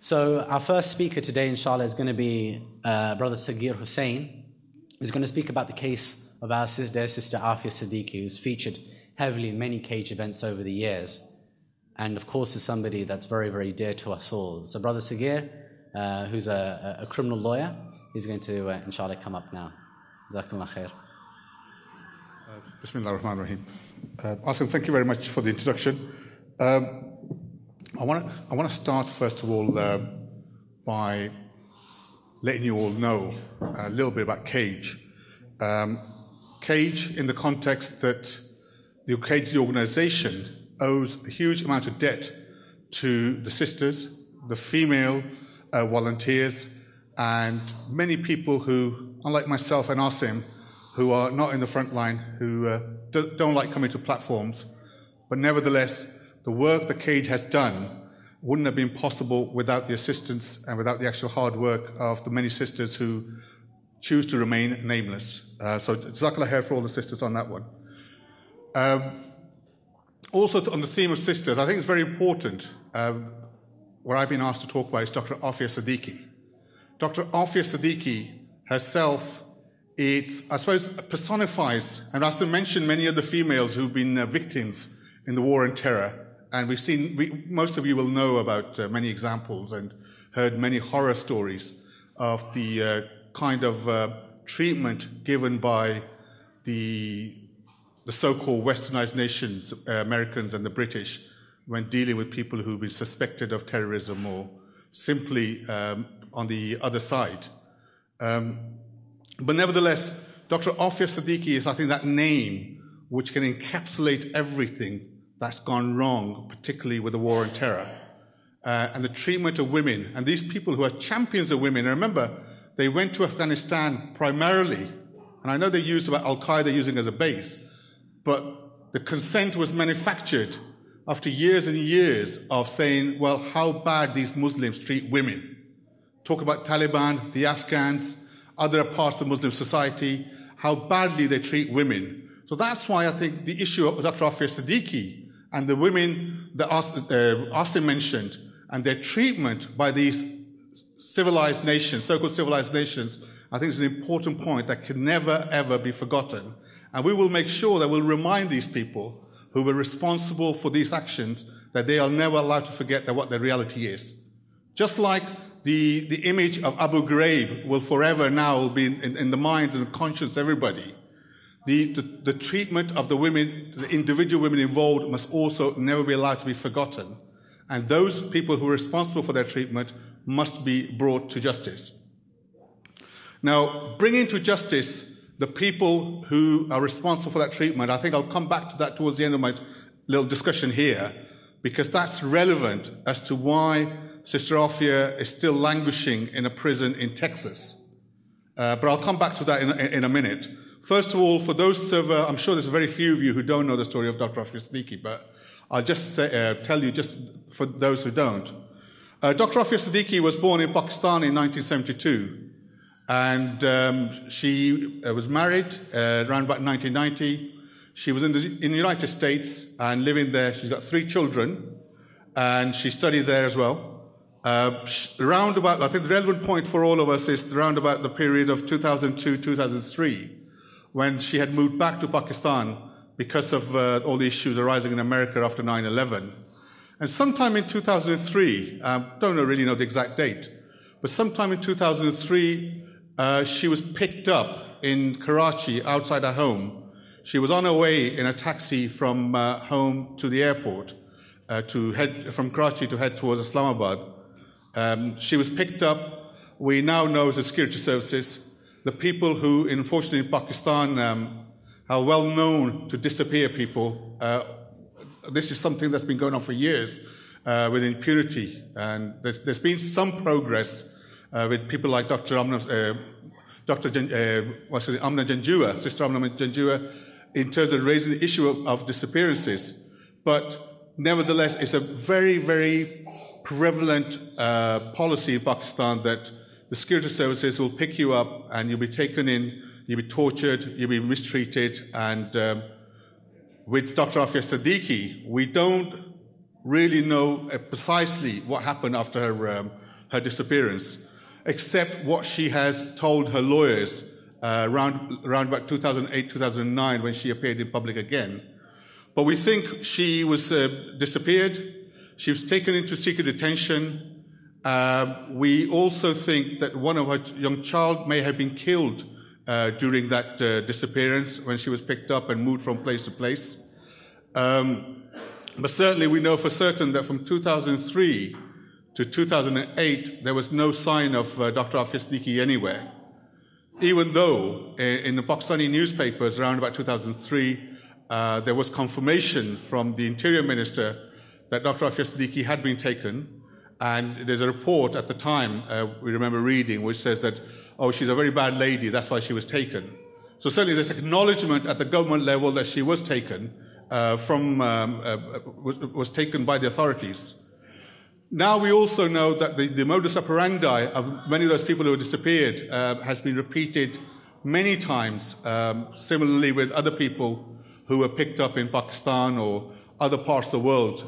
So our first speaker today, inshallah, is going to be Brother Saghir Hussain, who's going to speak about the case of our dear sister Aafia Siddiqui, who's featured heavily in many cage events over the years, and of course is somebody that's very, very dear to us all. So Brother Saghir, who's a criminal lawyer, he's going to, inshallah, come up now. Jazakumullah khair. Bismillah ar-Rahman ar-Rahim. Asim, thank you very much for the introduction. I want to start first of all by letting you all know a little bit about Cage. Cage, in the context that the Cage, the organization, owes a huge amount of debt to the sisters, the female volunteers, and many people who, unlike myself and Asim, who are not in the front line, who don't like coming to platforms, but nevertheless, the work that Cage has done wouldn't have been possible without the assistance and without the actual hard work of the many sisters who choose to remain nameless. So Jazakallah khair for all the sisters on that one. Also on the theme of sisters, I think it's very important, what I've been asked to talk about is Dr. Aafia Siddiqui. Dr. Aafia Siddiqui herself, I suppose, personifies, and as I mentioned, many of the females who've been victims in the war and terror. And we've seen, most of you will know about many examples and heard many horror stories of the kind of treatment given by the so-called westernized nations, Americans and the British, when dealing with people who've been suspected of terrorism or simply on the other side. But nevertheless, Dr. Aafia Siddiqui is, I think, that name which can encapsulate everything that's gone wrong, particularly with the war on terror, and the treatment of women. And these people who are champions of women, and remember, they went to Afghanistan primarily, and I know they used about Al-Qaeda using as a base, but the consent was manufactured after years and years of saying, well, how bad these Muslims treat women. Talk about Taliban, the Afghans, other parts of Muslim society, how badly they treat women. So that's why I think the issue of Dr. Aafia Siddiqui and the women that Asim mentioned, and their treatment by these civilized nations, so-called civilized nations, I think is an important point that can never, ever be forgotten. And we will make sure that we'll remind these people who were responsible for these actions that they are never allowed to forget that what their reality is. Just like the image of Abu Ghraib will forever now be in the minds and conscience of everybody. The treatment of the women, the individual women involved, must also never be allowed to be forgotten. And those people who are responsible for their treatment must be brought to justice. Now, bringing to justice the people who are responsible for that treatment, I think I'll come back to that towards the end of my little discussion here, because that's relevant as to why Sister Aafia is still languishing in a prison in Texas. But I'll come back to that in a minute. First of all, for those I'm sure there's very few of you who don't know the story of Dr. Aafia Siddiqui, but I'll just tell you, just for those who don't. Dr. Aafia Siddiqui was born in Pakistan in 1972, and she was married around about 1990. She was in the United States and living there. She's got 3 children, and she studied there as well. Around about, I think the relevant point for all of us is around about the period of 2002-2003, when she had moved back to Pakistan because of all the issues arising in America after 9/11. And sometime in 2003, don't really know the exact date, but sometime in 2003, she was picked up in Karachi outside her home. She was on her way in a taxi from home to the airport, from Karachi to head towards Islamabad. She was picked up. We now know as the security services, the people who, unfortunately, in Pakistan are well known to disappear people. This is something that's been going on for years with impunity. And there's been some progress with people like Dr. Amna Janjua, Sister Amna Janjua, in terms of raising the issue of disappearances. But nevertheless, it's a very, very prevalent policy in Pakistan that the security services will pick you up and you'll be taken in, you'll be tortured, you'll be mistreated. And with Dr. Aafia Siddiqui, we don't really know precisely what happened after her her disappearance, except what she has told her lawyers around about 2008, 2009, when she appeared in public again. But we think she was disappeared. She was taken into secret detention. We also think that one of her young child may have been killed during that disappearance when she was picked up and moved from place to place. But certainly we know for certain that from 2003 to 2008, there was no sign of Dr. Aafia Siddiqui anywhere. Even though in the Pakistani newspapers around about 2003, there was confirmation from the Interior Minister that Dr. Aafia Siddiqui had been taken. And there's a report at the time, we remember reading, which says that, oh, she's a very bad lady, that's why she was taken. So certainly there's acknowledgement at the government level that she was taken, was taken by the authorities. Now we also know that the modus operandi of many of those people who have disappeared has been repeated many times, similarly with other people who were picked up in Pakistan or other parts of the world,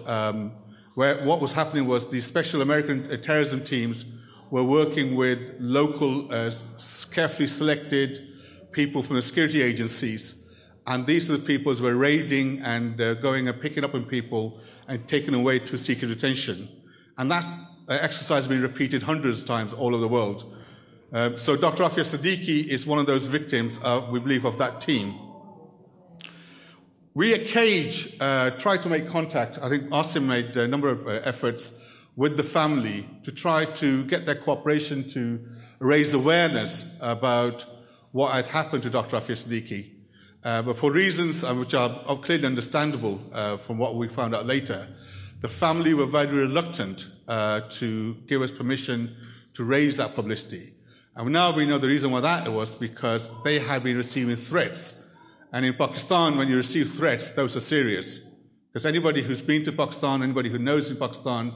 where what was happening was the special American terrorism teams were working with local, carefully selected people from the security agencies. And these are the people who were raiding and going and picking up on people and taking away to secret detention. And that exercise has been repeated hundreds of times all over the world. So Dr. Aafia Siddiqui is one of those victims, we believe, of that team. We at Cage tried to make contact. I think Asim made a number of efforts with the family to try to get their cooperation to raise awareness about what had happened to Dr. Aafia Siddiqui. But for reasons which are clearly understandable from what we found out later, the family were very reluctant to give us permission to raise that publicity. And now we know the reason why that was because they had been receiving threats. And in Pakistan, when you receive threats, those are serious. Because anybody who's been to Pakistan, anybody who knows in Pakistan,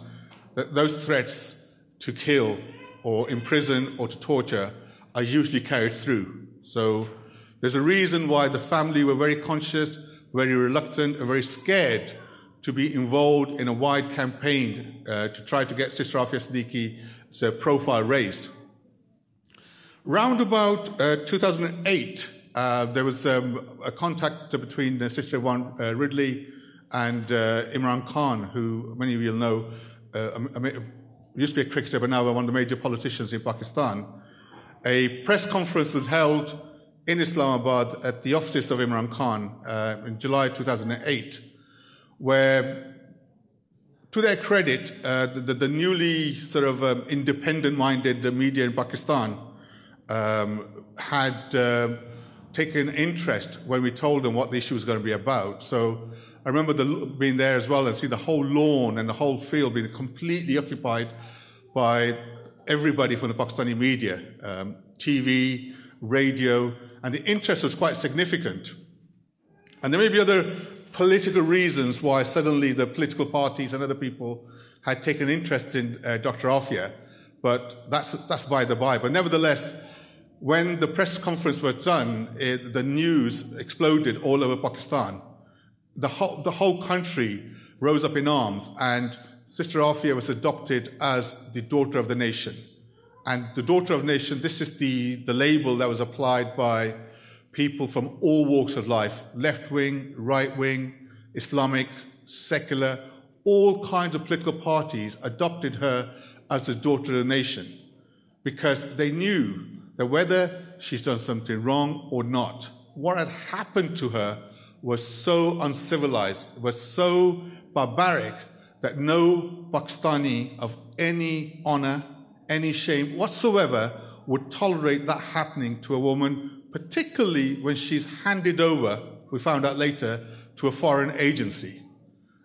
those threats to kill or imprison or to torture are usually carried through. So there's a reason why the family were very conscious, very reluctant, and very scared to be involved in a wide campaign to try to get Sister Aafia Siddiqui's profile raised. Round about 2008, there was a contact between Sister Yvonne Ridley and Imran Khan, who many of you will know used to be a cricketer, but now one of the major politicians in Pakistan. A press conference was held in Islamabad at the offices of Imran Khan in July 2008, where, to their credit, the newly sort of independent-minded media in Pakistan had taken interest when we told them what the issue was going to be about. So I remember being there as well and see the whole lawn and the whole field being completely occupied by everybody from the Pakistani media, TV, radio, and the interest was quite significant. And there may be other political reasons why suddenly the political parties and other people had taken interest in Dr. Aafia, but that's by the by. But nevertheless, when the press conference was done, the news exploded all over Pakistan. The whole country rose up in arms, and Sister Aafia was adopted as the daughter of the nation. And the daughter of the nation, this is the label that was applied by people from all walks of life, left-wing, right-wing, Islamic, secular, all kinds of political parties adopted her as the daughter of the nation because they knew that whether she's done something wrong or not, what had happened to her was so uncivilized, was so barbaric that no Pakistani of any honor, any shame whatsoever would tolerate that happening to a woman, particularly when she's handed over, we found out later, to a foreign agency.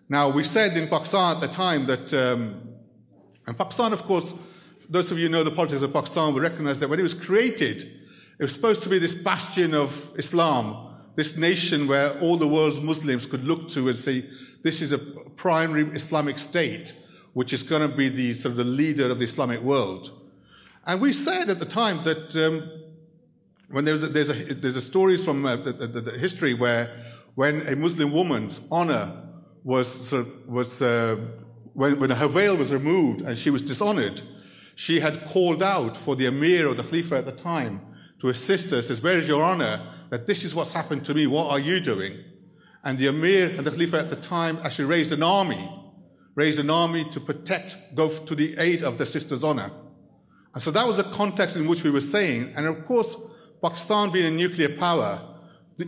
Now, we said in Pakistan at the time that, and Pakistan, of course, those of you who know the politics of Pakistan will recognize that when it was created, it was supposed to be this bastion of Islam, this nation where all the world's Muslims could look to and say, this is a primary Islamic state, which is going to be the sort of the leader of the Islamic world. And we said at the time that when there's a stories from the history where when a Muslim woman's honor was when her veil was removed and she was dishonored, she had called out for the Emir or the Khalifa at the time to assist her, says, "Where is your honor? That this is what's happened to me. What are you doing?" And the Emir and the Khalifa at the time actually raised an army to protect, go to the aid of the sister's honor. And so that was the context in which we were saying. And of course, Pakistan being a nuclear power,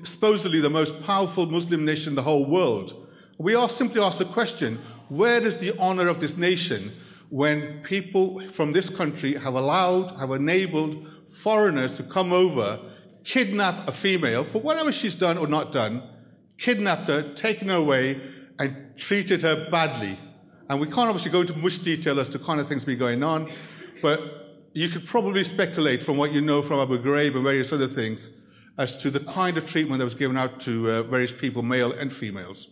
supposedly the most powerful Muslim nation in the whole world, we are simply asked the question, where is the honor of this nation when people from this country have enabled foreigners to come over, kidnap a female for whatever she's done or not done, kidnapped her, taken her away, and treated her badly? And we can't obviously go into much detail as to kind of things be going on, but you could probably speculate from what you know from Abu Ghraib and various other things as to the kind of treatment that was given out to various people, male and females.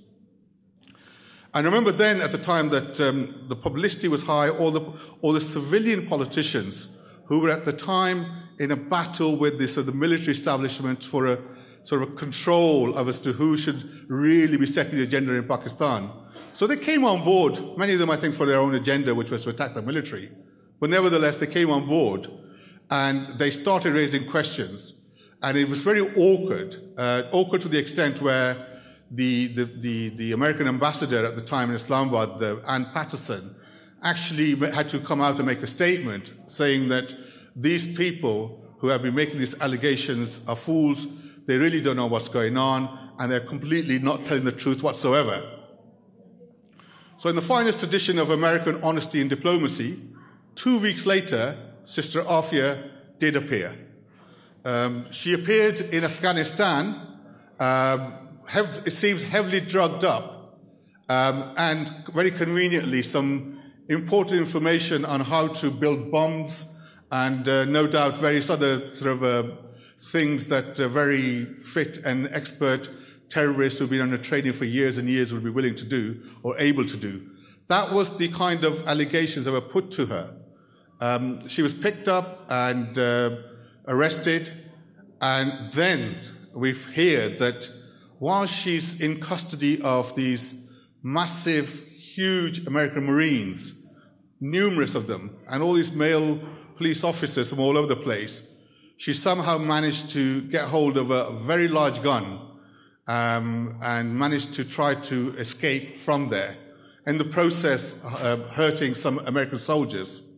And remember then at the time that the publicity was high, all the civilian politicians who were at the time in a battle with the military establishment for a sort of a control of as to who should really be setting the agenda in Pakistan. So they came on board, many of them I think for their own agenda, which was to attack the military. But nevertheless, they came on board and they started raising questions. And it was very awkward to the extent where the American ambassador at the time in Islamabad, Ann Patterson, actually had to come out and make a statement saying that these people who have been making these allegations are fools, they really don't know what's going on, and they're completely not telling the truth whatsoever. So in the finest tradition of American honesty and diplomacy, 2 weeks later, Sister Aafia did appear. She appeared in Afghanistan, it seems heavily drugged up, and very conveniently some important information on how to build bombs and no doubt various other sort of things that very fit and expert terrorists who've been under training for years and years would be willing to do or able to do. That was the kind of allegations that were put to her. She was picked up and arrested, and then we hear that while she's in custody of these massive, huge American Marines, numerous of them, and all these male police officers from all over the place, she somehow managed to get hold of a very large gun and managed to try to escape from there, in the process hurting some American soldiers.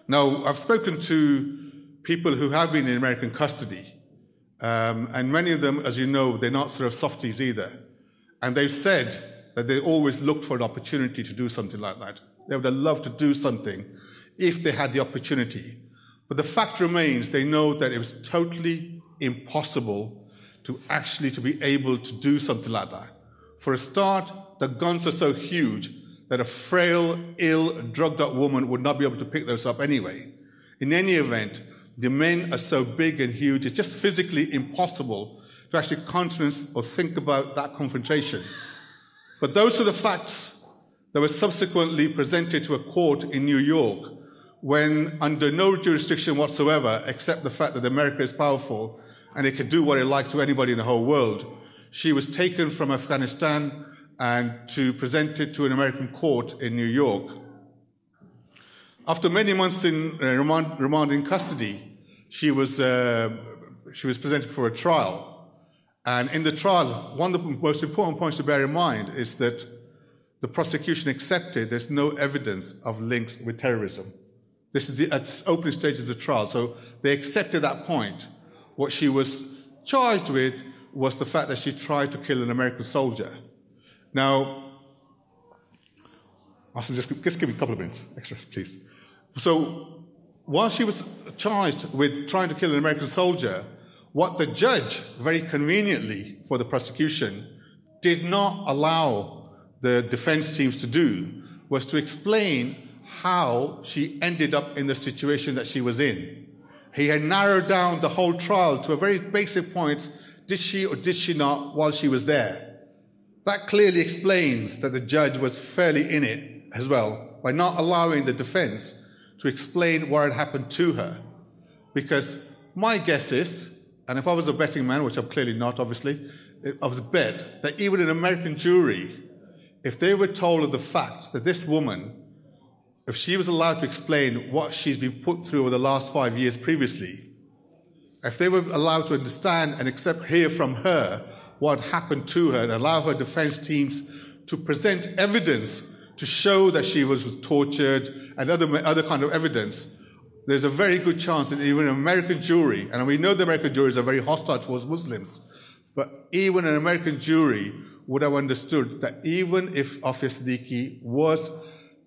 Now, I've spoken to people who have been in American custody, and many of them, as you know, they're not sort of softies either. And they've said that they always looked for an opportunity to do something like that. They would have loved to do something if they had the opportunity. But the fact remains, they know that it was totally impossible to be able to do something like that. For a start, the guns are so huge that a frail, ill, drugged-up woman would not be able to pick those up anyway. In any event, the men are so big and huge, it's just physically impossible to actually countenance or think about that confrontation. But those are the facts that were subsequently presented to a court in New York when, under no jurisdiction whatsoever, except the fact that America is powerful and it can do what it likes to anybody in the whole world, she was taken from Afghanistan and presented to an American court in New York. After many months in remand in custody, she was presented for a trial. And in the trial, one of the most important points to bear in mind is that the prosecution accepted there's no evidence of links with terrorism. This is at the opening stage of the trial, so they accepted that point. What she was charged with was the fact that she tried to kill an American soldier. Now, Austin, just give me a couple of minutes extra, please. So, while she was charged with trying to kill an American soldier, what the judge, very conveniently for the prosecution, did not allow the defense teams to do was to explain how she ended up in the situation that she was in. He had narrowed down the whole trial to a very basic point: did she or did she not while she was there? That clearly explains that the judge was fairly in it as well, by not allowing the defense to explain what had happened to her. Because my guess is, and if I was a betting man, which I'm clearly not, obviously, I would bet that even an American jury, if they were told of the fact that this woman if she was allowed to explain what she's been put through over the last 5 years previously, if they were allowed to understand and hear from her what happened to her and allow her defense teams to present evidence to show that she was tortured and other kind of evidence, there's a very good chance that even an American jury, and we know the American juries are very hostile towards Muslims, but even an American jury would have understood that even if Aafia Siddiqui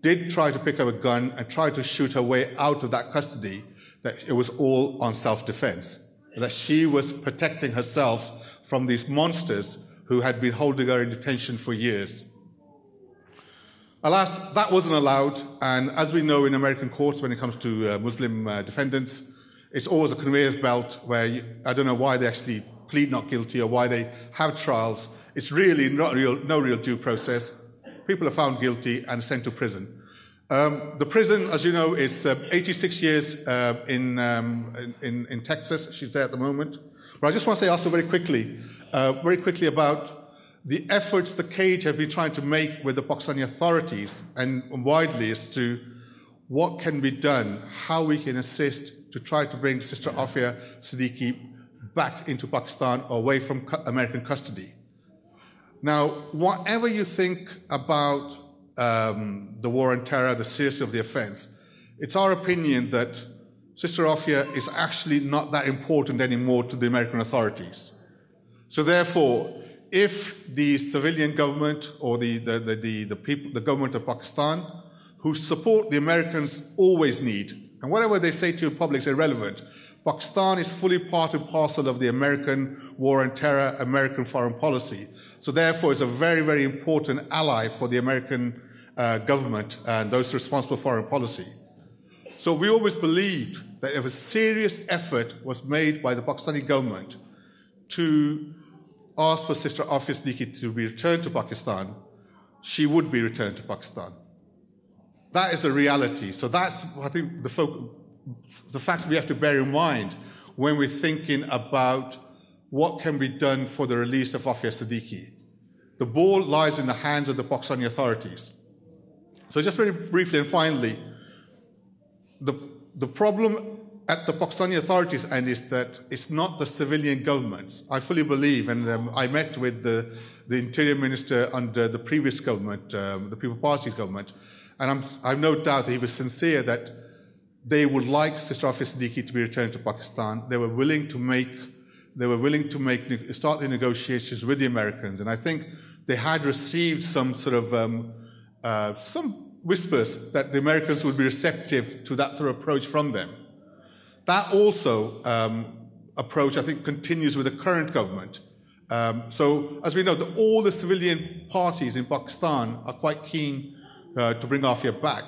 did try to pick up a gun and try to shoot her way out of that custody, that it was all on self-defense, that she was protecting herself from these monsters who had been holding her in detention for years. Alas, that wasn't allowed, and as we know in American courts when it comes to Muslim defendants, it's always a conveyor belt where I don't know why they actually plead not guilty or why they have trials. It's really no real due process. People are found guilty and sent to prison. The prison, as you know, it's 86 years in Texas. She's there at the moment. But I just want to say also very quickly about the efforts the Cage have been trying to make with the Pakistani authorities and widely as to what can be done, how we can assist to try to bring Sister Aafia Siddiqui back into Pakistan or away from American custody. Now, whatever you think about the war on terror, the seriousness of the offense, it's our opinion that Sister Aafia is actually not that important anymore to the American authorities. So therefore, if the civilian government or the government of Pakistan, who support the Americans always need, and whatever they say to you in public is irrelevant, Pakistan is fully part and parcel of the American war on terror, American foreign policy. So therefore, it's a very, very important ally for the American government and those responsible for foreign policy. So we always believed that if a serious effort was made by the Pakistani government to ask for Sister Aafia Siddiqui to be returned to Pakistan, she would be returned to Pakistan. That is the reality. So that's, I think, the fact we have to bear in mind when we're thinking about what can be done for the release of Aafia Siddiqui. The ball lies in the hands of the Pakistani authorities. So just very briefly and finally, the problem at the Pakistani authorities' end is that it's not the civilian governments. I fully believe, and I met with the Interior Minister under the previous government, the People's Party's government, and I've no doubt that he was sincere that they would like Sister Aafia Siddiqui to be returned to Pakistan. They were willing to start the negotiations with the Americans, and I think they had received some sort of some whispers that the Americans would be receptive to that sort of approach from them. That also approach, I think, continues with the current government. So, as we know, all the civilian parties in Pakistan are quite keen to bring Aafia back.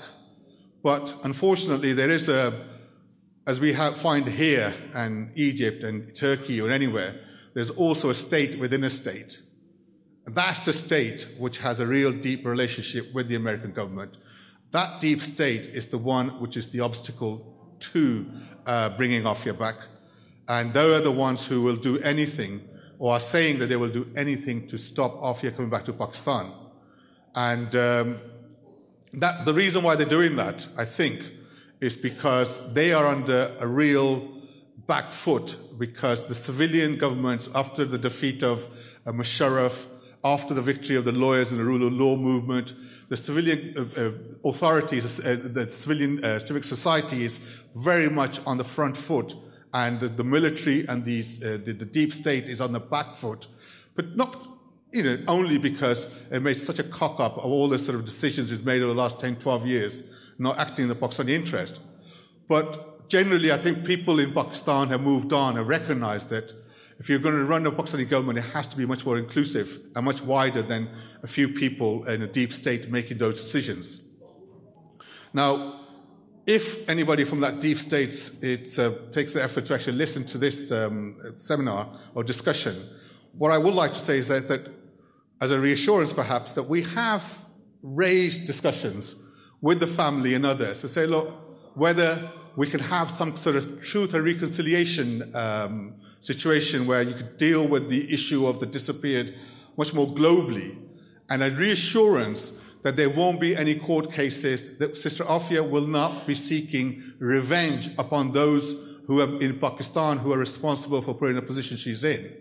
But unfortunately, there is as we find here in Egypt and Turkey or anywhere, there's also a state within a state. And that's the state which has a real deep relationship with the American government. That deep state is the one which is the obstacle to bringing Aafia back. And they are the ones who will do anything, or are saying that they will do anything to stop Aafia coming back to Pakistan. And the reason why they're doing that, I think, is because they are under a real back foot, because the civilian governments, after the defeat of Musharraf, after the victory of the lawyers and the rule of law movement, the civilian authorities, the civilian civic society is very much on the front foot, and the military and the deep state is on the back foot, but not only because it made such a cock-up of all the sort of decisions it's made over the last 10, 12 years, not acting in the Pakistani interest. But generally, I think people in Pakistan have moved on and recognized that if you're going to run a Pakistani government, it has to be much more inclusive and much wider than a few people in a deep state making those decisions. Now, if anybody from that deep state takes the effort to actually listen to this seminar or discussion, what I would like to say is that as a reassurance perhaps, that we have raised discussions with the family and others to say, look, whether we can have some sort of truth and reconciliation situation where you could deal with the issue of the disappeared much more globally, and a reassurance that there won't be any court cases, that Sister Aafia will not be seeking revenge upon those who are in Pakistan who are responsible for putting the position she's in.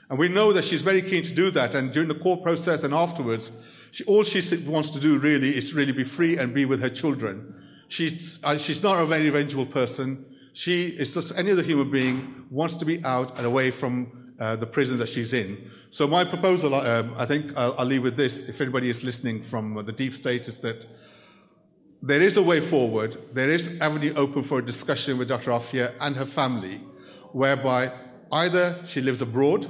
And we know that she's very keen to do that, and during the court process and afterwards, all she wants to do really is really be free and be with her children. She's not a very vengeful person. She is just any other human being, wants to be out and away from the prison that she's in. So my proposal, I think I'll leave with this, if anybody is listening from the deep state, is that there is a way forward. There is avenue open for a discussion with Dr. Aafia and her family, whereby either she lives abroad,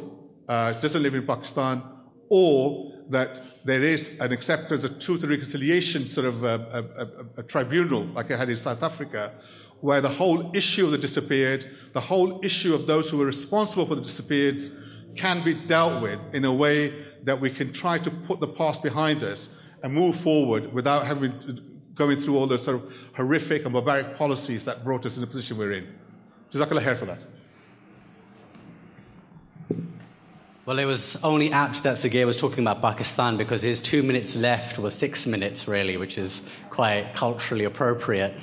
doesn't live in Pakistan, or that there is an acceptance, a truth and reconciliation sort of a tribunal, like I had in South Africa, where the whole issue of the disappeared, the whole issue of those who are responsible for the disappeareds can be dealt with in a way that we can try to put the past behind us and move forward without having to going through all those sort of horrific and barbaric policies that brought us in the position we're in. Jazakallah khair for that. Well, it was only apt that Saghir was talking about Pakistan, because his 2 minutes left was 6 minutes, really, which is quite culturally appropriate.